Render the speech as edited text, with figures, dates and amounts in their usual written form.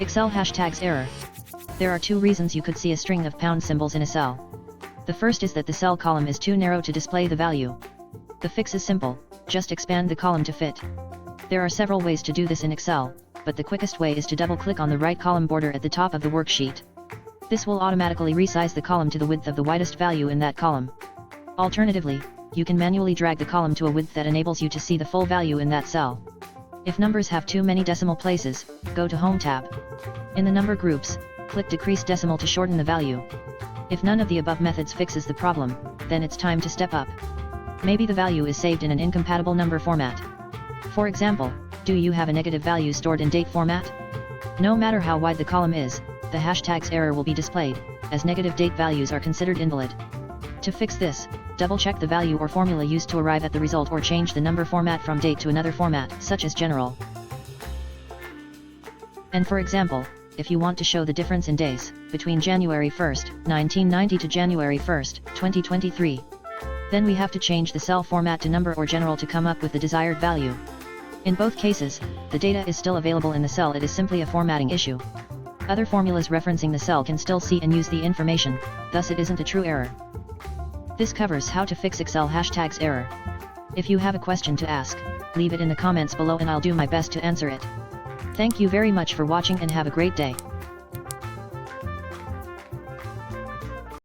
Excel hashtags error. There are two reasons you could see a string of pound symbols in a cell. The first is that the cell column is too narrow to display the value. The fix is simple, just expand the column to fit. There are several ways to do this in Excel, but the quickest way is to double-click on the right column border at the top of the worksheet. This will automatically resize the column to the width of the widest value in that column. Alternatively, you can manually drag the column to a width that enables you to see the full value in that cell. If numbers have too many decimal places, go to Home tab. In the number groups, click Decrease Decimal to shorten the value. If none of the above methods fixes the problem, then it's time to step up. Maybe the value is saved in an incompatible number format. For example, do you have a negative value stored in date format? No matter how wide the column is, the hashtags error will be displayed, as negative date values are considered invalid. To fix this, double-check the value or formula used to arrive at the result or change the number format from date to another format, such as general. And for example, if you want to show the difference in days, between January 1st, 1990 to January 1st, 2023, then we have to change the cell format to number or general to come up with the desired value. In both cases, the data is still available in the cell, it is simply a formatting issue. Other formulas referencing the cell can still see and use the information, thus it isn't a true error. This covers how to fix Excel hashtags error. If you have a question to ask, leave it in the comments below and I'll do my best to answer it. Thank you very much for watching and have a great day.